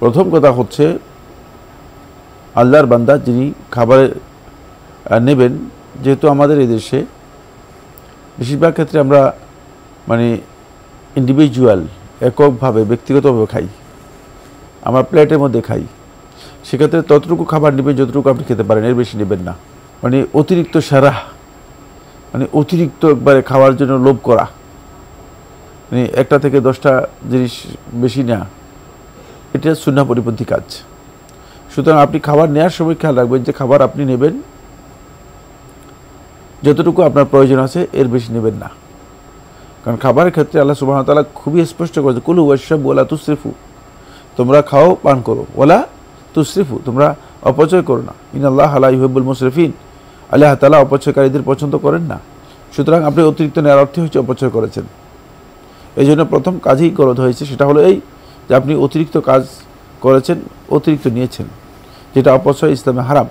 প্রথম কথা হচ্ছে আল্লাহর বান্দা যিনি খাবার নেবেন, যেহেতু আমাদের এই দেশে বেশিরভাগ ক্ষেত্রে আমরা মানে ইন্ডিভিজুয়াল এককভাবে ব্যক্তিগতভাবে খাই, আমরা প্লেটের মধ্যে খাই, সেক্ষেত্রে ততটুকু খাবার নেবেন যতটুকু আপনি খেতে পারেন, এর বেশি নেবেন না। মানে অতিরিক্ত সারা, মানে অতিরিক্ত একবারে খাওয়ার জন্য লোভ করা, মানে একটা থেকে 10টা জিনিস বেশি নেওয়া, এটা সুন্নাহ পরিপন্থী কাজ। সুতরাং আপনি খাবার নেওয়ার সময় খেয়াল রাখবেন যে খাবার আপনি নেবেন যতটুকু আপনার প্রয়োজন আছে, এর বেশি নেবেন না। কারণ খাবারের ক্ষেত্রে আল্লাহ সুবহানাহু ওয়া তাআলা খুবই স্পষ্ট করেছে, কুলু ওয়াশরাবু ওয়ালা তুসরিফু, তোমরা খাও পান করো, ওয়ালা তুসরিফু, তোমরা অপচয় করো না। ইন্নাল্লাহা লা ইউহিব্বুল মুসরিফিন, আল্লাহ তাআলা অপচয়কারীদের পছন্দ করেন না। সুতরাং আপনি অতিরিক্ত নেওয়ার অর্থ হচ্ছে অপচয় করেছেন। এই জন্য প্রথম কাজই করতে হয়েছে, সেটা হলো এই যে আপনি অতিরিক্ত কাজ করেছেন, অতিরিক্ত নিয়েছেন, যেটা অপচয় ইসলামে হারাম।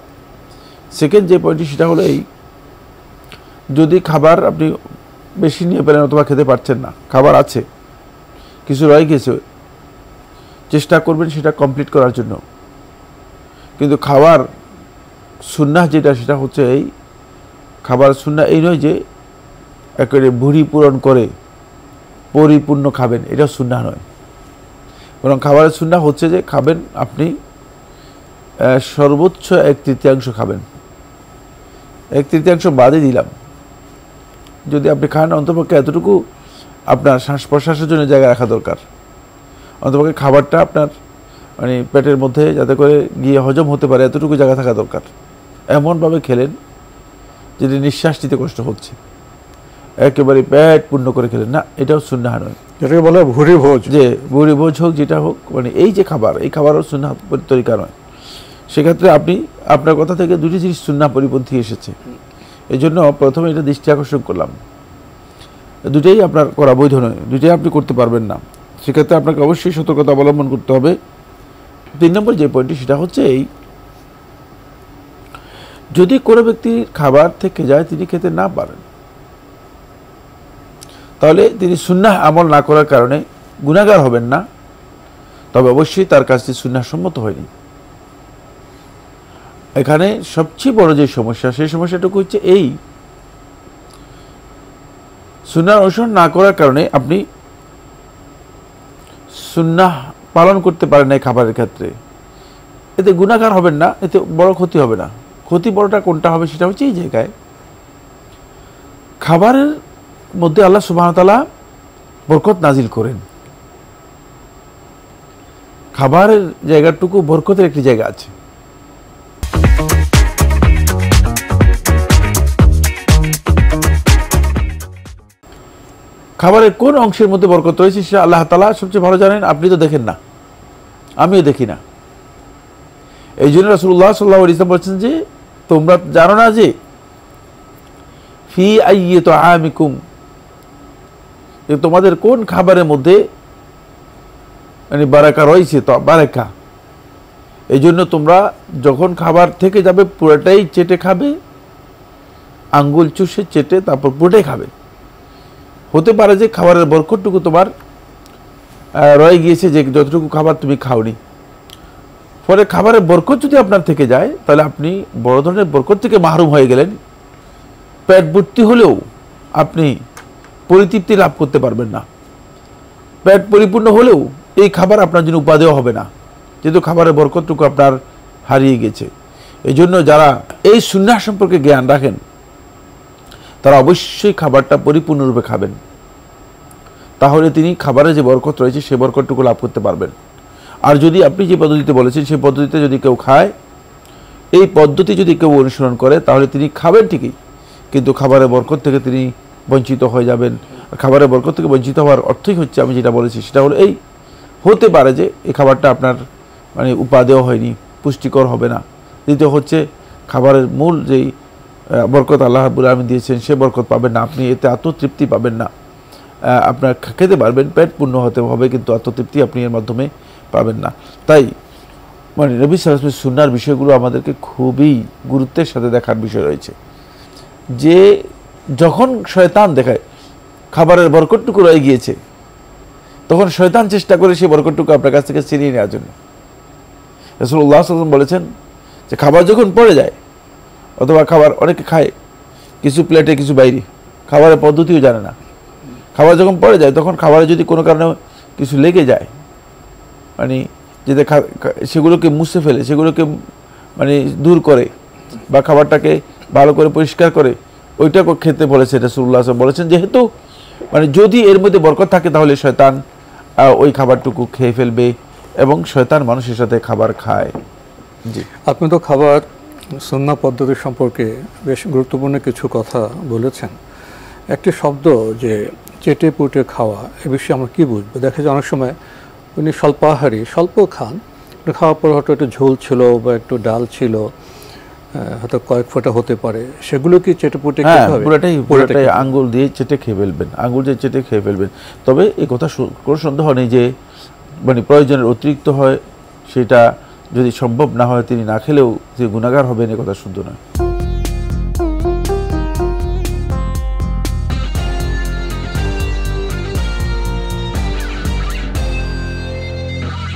সেকেন্ড যে পয়েন্টটি সেটা হলো এই, যদি খাবার আপনি বেশি নিয়ে পেলেন অথবা খেতে পারছেন না, খাবার আছে কিছু রয়ে গেছে, চেষ্টা করবেন সেটা কমপ্লিট করার জন্য। কিন্তু খাবার সুন্নাহ যেটা, সেটা হচ্ছে এই খাবার সুন্নাহ এই নয় যে একেবারে ভুঁড়ি পূরণ করে পরিপূর্ণ খাবেন, এটা সুন্নাহ নয়। বরং খাবারের সুন্নাহ হচ্ছে যে খাবেন আপনি সর্বোচ্চ 1/3 খাবেন। 1/3 বাদে দিলাম, যদি আপনি খান অন্তপক্ষে এতটুকু আপনার শ্বাস প্রশ্বাসের জন্য জায়গা রাখা দরকার। অন্তপক্ষে খাবারটা আপনার মানে পেটের মধ্যে যাতে করে গিয়ে হজম হতে পারে এতটুকু জায়গা থাকা দরকার। এমনভাবে খেলেন যেটি নিঃশ্বাস নিতে কষ্ট হচ্ছে, একেবারে পেট পূর্ণ করে খেলেন না, এটাও সুন্নাহ নয়। যেটাকে বলে ভুরি ভোজ, যে ভুরি ভোজ হোক যেটা হোক, মানে এই যে খাবার, এই খাবারও সুন্নাহ তরিকা নয়। সেক্ষেত্রে আপনি আপনার কথা থেকে দুটি জিনিস সুন্নাহ পরিপন্থী এসেছে, এই জন্য প্রথমে এটা দৃষ্টি আকর্ষণ করলাম। দুটাই আপনার করা বৈধ নয়, দুটাই আপনি করতে পারবেন না। সেক্ষেত্রে আপনাকে অবশ্যই সতর্কতা অবলম্বন করতে হবে। 3 নম্বর যে পয়েন্টটি সেটা হচ্ছে এই, যদি কোনো ব্যক্তি খাবার থেকে যায় তিনি খেতে না পারেন, তাহলে তিনি সুন্নাহ আমল না করার কারণে গুনাহগার হবেন না, তবে অবশ্যই তার কাছে সুন্নাহ সম্মত হয়নি। এখানে সবচেয়ে বড় যে সমস্যা, সেই সমস্যাটুকু হচ্ছে এই, সুন্নাহ অনুসরণ না করার কারণে আপনি সুন্নাহ পালন করতে পারেন না এই খাবারের ক্ষেত্রে, এতে গুনাহগার হবেন না, এতে বড় ক্ষতি হবে না। ক্ষতি বড়টা কোনটা হবে সেটা হচ্ছে এই জায়গায়, খাবারের মধ্যে আল্লাহ সুবহানাহু ওয়া তাআলা বরকত নাজিল করেন। খাবারের জায়গাটুকু বরকতের একটি জায়গা আছে। খাবারের কোন অংশের মধ্যে বরকত রয়েছে সেটা আল্লাহ তাআলা সবচেয়ে ভালো জানেন, আপনি তো দেখেন না, আমিও দেখি না। এই জন্য রাসূলুল্লাহ সাল্লাল্লাহু আলাইহি ওয়াসাল্লাম বলছেন যে তোমরা জানো না যে ফি আইয়ি তুআমিকুম, যে তোমাদের কোন খাবারের মধ্যে মানে বারাকা রয়েছে, তো বারাকা। এই জন্য তোমরা যখন খাবার থেকে যাবে পুরোটাই চেটে খাবে, আঙ্গুল চুষে চেটে তারপর পুরোটাই খাবে। হতে পারে যে খাবারের বরকতটুকু তোমার রয়ে গিয়েছে, যে যতটুকু খাবার তুমি খাওনি, ফলে খাবারের বরকত যদি আপনার থেকে যায় তাহলে আপনি বড় ধরনের বরকত থেকে মাহরুম হয়ে গেলেন। পেট ভর্তি হলেও আপনি পরিতৃপ্তি লাভ করতে পারবেন না, পেট পরিপূর্ণ হলেও এই খাবার আপনার জন্য উপাদেয় হবে না, যেহেতু খাবারের বরকতটুকু আপনার হারিয়ে গেছে। এই জন্য যারা এই সুন্নাহ সম্পর্কে জ্ঞান রাখেন তারা অবশ্যই খাবারটা পরিপূর্ণরূপে খাবেন, তাহলে তিনি খাবারে যে বরকত রয়েছে সেই বরকতটুকু লাভ করতে পারবেন। আর যদি আপনি যে পদ্ধতিতে বলেছেন সেই পদ্ধতিতে যদি কেউ খায়, এই পদ্ধতি যদি কেউ অনুসরণ করে, তাহলে তিনি খাবেন ঠিকই, কিন্তু খাবারের বরকত থেকে তিনি বঞ্চিত হয়ে যাবেন। খাবারের বরকত থেকে বঞ্চিত হওয়ার অর্থই হচ্ছে আমি যেটা বলেছি সেটা হলো এই, হতে পারে যে এই খাবারটা আপনার মানে উপাদেয় হয়নি, পুষ্টিকর হবে না। দ্বিতীয় হচ্ছে খাবারের মূল যেই বরকত আল্লাহ রাব্বুল আলামিন দিয়েছেন সে বরকত পাবেন না, আপনি এতে আত্মতৃপ্তি পাবেন না। আপনার খেতে পারবেন, পেট পূর্ণ হতে হবে, কিন্তু আত্মতৃপ্তি আপনি এর মাধ্যমে পাবেন না। তাই মানে নবী সাল্লাল্লাহু আলাইহি ওয়াসাল্লাম সুন্নাহর বিষয়গুলো আমাদেরকে খুবই গুরুত্বের সাথে দেখার বিষয় রয়েছে, যে যখন শয়তান দেখায় খাবারের বরকতটুকু রয়ে গিয়েছে, তখন শয়তান চেষ্টা করে সেই বরকতটুকু আপনার কাছ থেকে ছিনিয়ে নেওয়ার জন্য। রাসূলুল্লাহ সাল্লাল্লাহু আলাইহি ওয়াসাল্লাম বলেছেন যে খাবার যখন পড়ে যায়, অথবা খাবার অনেকে খায় কিছু প্লেটে কিছু বাইরে, খাবারের পদ্ধতিও জানে না, খাবার যখন পড়ে যায় তখন খাবারে যদি কোনো কারণে কিছু লেগে যায়, মানে যেটা সেগুলোকে মুছে ফেলে, সেগুলোকে মানে দূর করে বা খাবারটাকে ভালো করে পরিষ্কার করে ওইটা খেতে বলেছে রাসূলুল্লাহ সাল্লাল্লাহু আলাইহি ওয়াসাল্লাম। বলেছেন যেহেতু মানে যদি এর মধ্যে বরকত থাকে তাহলে শয়তান ওই খাবারটুকু খেয়ে ফেলবে এবং শয়তান মানুষের সাথে খাবার খায়। জি, আপনি তো খাবার সুন্নাহ পদ্ধতি সম্পর্কে বেশ গুরুত্বপূর্ণ কিছু কথা বলেছেন। একটি শব্দ যে চেটে পুটে খাওয়া, এ বিষয়ে আমরা কী বুঝবো? দেখা যায় অনেক সময় উনি স্বল্পাহারী, স্বল্প খান, খাওয়ার পর হয়তো একটু ঝোল ছিল বা একটু ডাল ছিল, হয়তো কয়েক ফোঁটা হতে পারে, সেগুলো কি চেটে পুটে খেতে হবে? পুরোটাই আঙ্গুল দিয়ে চেটে খেয়ে ফেলবেন, আঙ্গুল দিয়ে চেটে খেয়ে ফেলবেন। তবে এই কথা কোনো সন্দেহ নেই যে মানে প্রয়োজনের অতিরিক্ত হয়, সেটা যদি সম্ভব না হয় তিনি না খেলেও যে গুনাহগার হবেন এ কথা শুদ্ধ নয়।